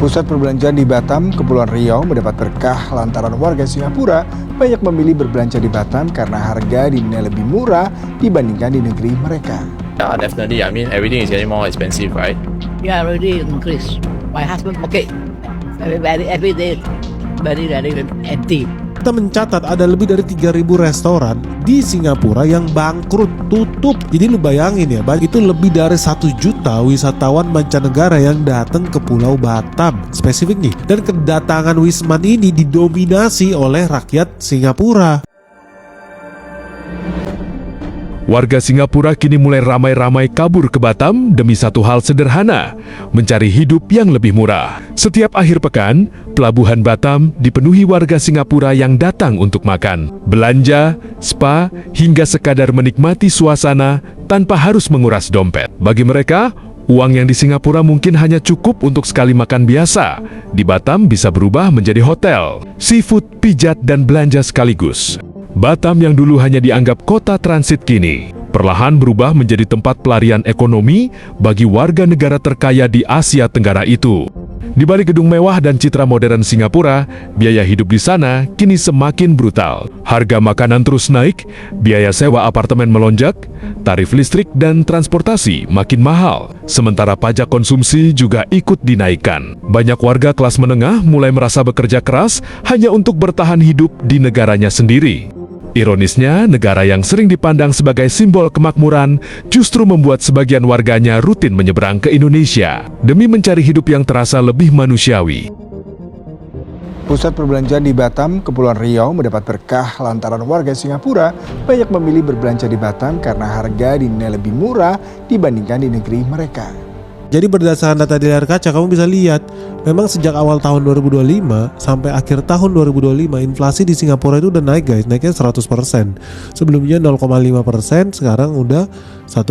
Pusat perbelanjaan di Batam, Kepulauan Riau mendapat berkah lantaran warga Singapura banyak memilih berbelanja di Batam karena harga dinilai lebih murah dibandingkan di negeri mereka. Yeah, definitely. I mean, everything is getting more expensive, right? Yeah, already increased. My husband pocket every day very empty. Kita mencatat ada lebih dari 3.000 restoran di Singapura yang bangkrut, tutup. Jadi lu bayangin ya, itu lebih dari 1 juta wisatawan mancanegara yang datang ke Pulau Batam. Spesifik nih. Dan kedatangan Wisman ini didominasi oleh rakyat Singapura. Warga Singapura kini mulai ramai-ramai kabur ke Batam demi satu hal sederhana, mencari hidup yang lebih murah. Setiap akhir pekan, pelabuhan Batam dipenuhi warga Singapura yang datang untuk makan, belanja, spa, hingga sekadar menikmati suasana tanpa harus menguras dompet. Bagi mereka, uang yang di Singapura mungkin hanya cukup untuk sekali makan biasa. Di Batam bisa berubah menjadi hotel, seafood, pijat, dan belanja sekaligus. Batam yang dulu hanya dianggap kota transit kini perlahan berubah menjadi tempat pelarian ekonomi bagi warga negara terkaya di Asia Tenggara itu. Di balik gedung mewah dan citra modern Singapura, biaya hidup di sana kini semakin brutal. Harga makanan terus naik, biaya sewa apartemen melonjak, tarif listrik dan transportasi makin mahal. Sementara pajak konsumsi juga ikut dinaikkan. Banyak warga kelas menengah mulai merasa bekerja keras hanya untuk bertahan hidup di negaranya sendiri. Ironisnya, negara yang sering dipandang sebagai simbol kemakmuran justru membuat sebagian warganya rutin menyeberang ke Indonesia demi mencari hidup yang terasa lebih manusiawi. Pusat perbelanjaan di Batam, Kepulauan Riau mendapat berkah lantaran warga Singapura banyak memilih berbelanja di Batam karena harga dinilai lebih murah dibandingkan di negeri mereka. Jadi berdasarkan data di layar kaca kamu bisa lihat, memang sejak awal tahun 2025 sampai akhir tahun 2025 inflasi di Singapura itu udah naik guys, naiknya 100%. Sebelumnya 0,5%, sekarang udah 1,2%.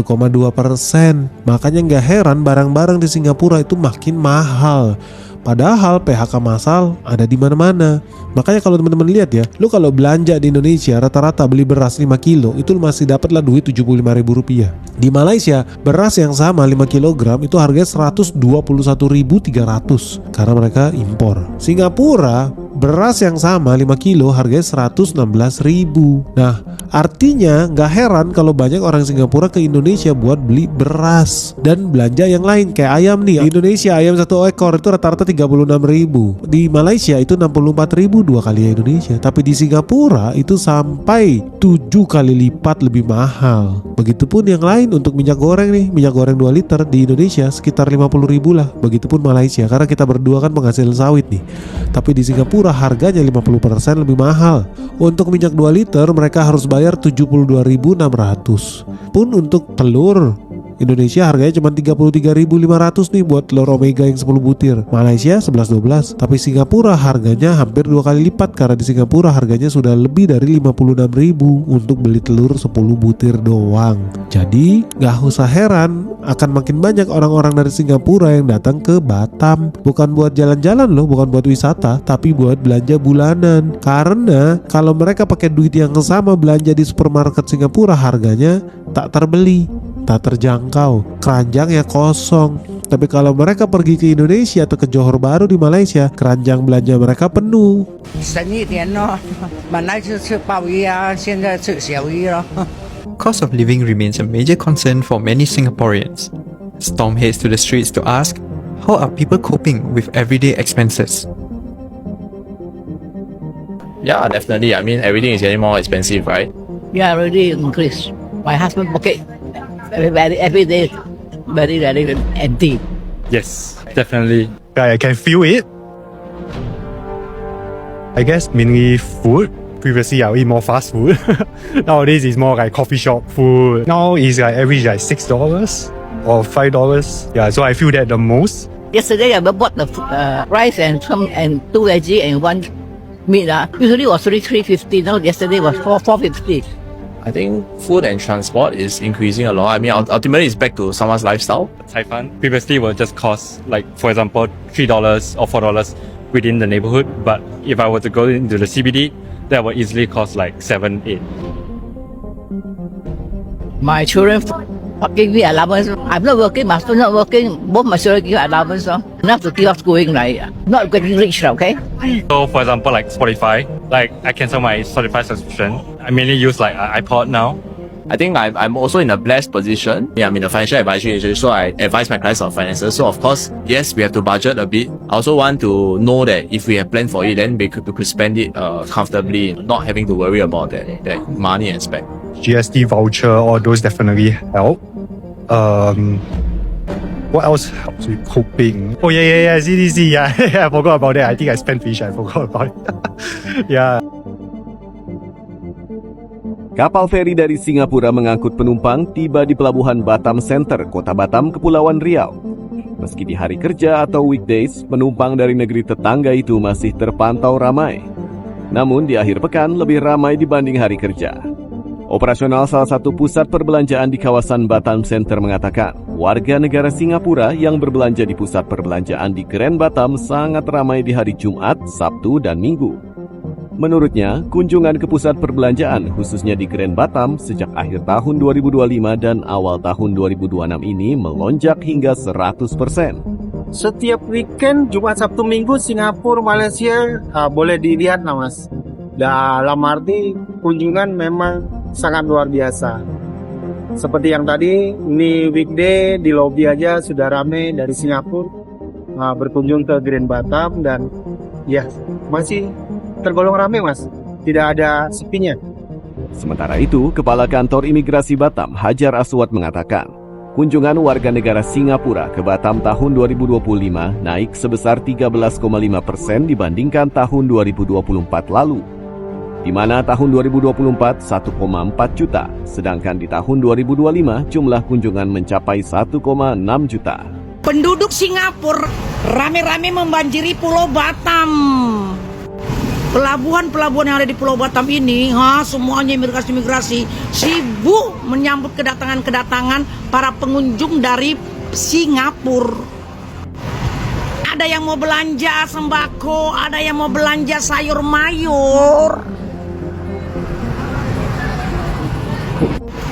Makanya nggak heran barang-barang di Singapura itu makin mahal. Padahal PHK massal ada di mana-mana. Makanya kalau teman-teman lihat ya, lu kalau belanja di Indonesia rata-rata beli beras 5 kilo itu lu masih dapatlah duit Rp75.000. Di Malaysia, beras yang sama 5 kg itu harganya Rp121.300 karena mereka impor. Singapura, beras yang sama 5 kilo harganya Rp116.000. Nah, artinya nggak heran kalau banyak orang Singapura ke Indonesia buat beli beras dan belanja yang lain kayak ayam nih. Di Indonesia ayam 1 ekor itu rata-rata Rp36.000. Di Malaysia itu Rp64.000 2 kali Indonesia. Tapi di Singapura itu sampai 7 kali lipat lebih mahal. Begitupun yang lain untuk minyak goreng nih. Minyak goreng 2 liter di Indonesia sekitar Rp50.000 lah. Begitupun Malaysia karena kita berdua kan penghasil sawit nih. Tapi di Singapura harganya 50% lebih mahal. Untuk minyak 2 liter mereka harus bayar Rp72.600. Pun untuk telur Indonesia harganya cuma Rp33.500 nih buat telur Omega yang 10 butir. Malaysia 11-12. Tapi Singapura harganya hampir 2 kali lipat karena di Singapura harganya sudah lebih dari Rp56.000 untuk beli telur 10 butir doang. Jadi gak usah heran akan makin banyak orang-orang dari Singapura yang datang ke Batam. Bukan buat jalan-jalan loh, bukan buat wisata, tapi buat belanja bulanan. Karena kalau mereka pakai duit yang sama belanja di supermarket Singapura harganya tak terbeli, tak terjangkau, keranjangnya kosong. Tapi kalau mereka pergi ke Indonesia atau ke Johor Bahru di Malaysia, keranjang belanja mereka penuh. Cost of living remains a major concern for many Singaporeans. Storm heads to the streets to ask, how are people coping with everyday expenses? Yeah, definitely. I mean, everything is getting more expensive, right? Yeah, already increased. My husband pocket every day very empty. Yes, definitely. I can feel it. I guess mainly food. Previously, I eat more fast food. Nowadays, it's more like coffee shop food. Now it's like average like $6 or $5. Yeah, so I feel that the most. Yesterday I bought the rice and 2 veggie and 1 meat. Usually it was $3.50. Now yesterday was $4.50. I think food and transport is increasing a lot. I mean, ultimately it's back to someone's lifestyle. Cai fan previously will just cost like, for example, $3 or $4 within the neighborhood. But if I were to go into the CBD, that would easily cost like 7, 8. My children What give me allowance? I'm not working, my husband not working. Both my children give allowance. Enough to keep us going, like not getting rich, okay? So for example, like Spotify, like I cancel my Spotify subscription. I mainly use like iPod now. I think I'm also in a blessed position. Yeah, I'm in a financial advisory agency, so I advise my clients on finances. So of course, yes, we have to budget a bit. I also want to know that if we have planned for it, then we could spend it comfortably, not having to worry about that money aspect. GST voucher, all those definitely help. What else helps with coping? Oh yeah, CDC, yeah, I forgot about that. I think I spent fish, I forgot about it. Yeah. Kapal feri dari Singapura mengangkut penumpang tiba di Pelabuhan Batam Center, Kota Batam, Kepulauan Riau. Meski di hari kerja atau weekdays, penumpang dari negeri tetangga itu masih terpantau ramai. Namun di akhir pekan lebih ramai dibanding hari kerja. Operasional salah satu pusat perbelanjaan di kawasan Batam Center mengatakan, warga negara Singapura yang berbelanja di pusat perbelanjaan di Grand Batam sangat ramai di hari Jumat, Sabtu, dan Minggu. Menurutnya, kunjungan ke pusat perbelanjaan khususnya di Grand Batam sejak akhir tahun 2025 dan awal tahun 2026 ini melonjak hingga 100%. Setiap weekend, Jumat, Sabtu, Minggu, Singapura, Malaysia boleh dilihat lah mas. Dalam arti kunjungan memang sangat luar biasa. Seperti yang tadi, ini weekday di lobi aja sudah rame dari Singapura berkunjung ke Grand Batam dan ya masih tergolong ramai mas, tidak ada sepinya. Sementara itu, Kepala Kantor Imigrasi Batam, Hajar Aswad mengatakan, kunjungan warga negara Singapura ke Batam tahun 2025 naik sebesar 13,5% dibandingkan tahun 2024 lalu, di mana tahun 2024 1,4 juta, sedangkan di tahun 2025 jumlah kunjungan mencapai 1,6 juta. Penduduk Singapura rame-rame membanjiri Pulau Batam. Pelabuhan-pelabuhan yang ada di Pulau Batam ini, semuanya imigrasi sibuk menyambut kedatangan para pengunjung dari Singapura. Ada yang mau belanja sembako, ada yang mau belanja sayur mayur.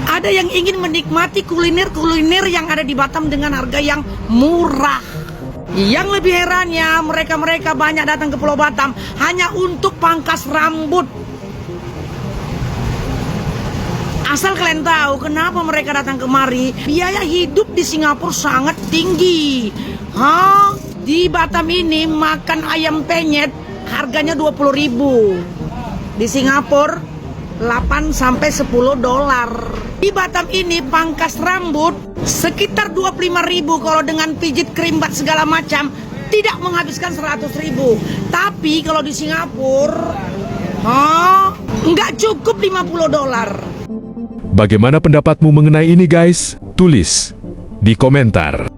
Ada yang ingin menikmati kuliner-kuliner yang ada di Batam dengan harga yang murah. Yang lebih herannya, mereka banyak datang ke Pulau Batam hanya untuk pangkas rambut. Asal kalian tahu kenapa mereka datang kemari, biaya hidup di Singapura sangat tinggi. Di Batam ini makan ayam penyet harganya 20.000. Di Singapura 8 sampai 10 dolar. Di Batam ini pangkas rambut sekitar 25.000, kalau dengan pijit krimbat segala macam tidak menghabiskan 100.000. Tapi kalau di Singapura nggak cukup 50 dolar. Bagaimana pendapatmu mengenai ini guys? Tulis di komentar.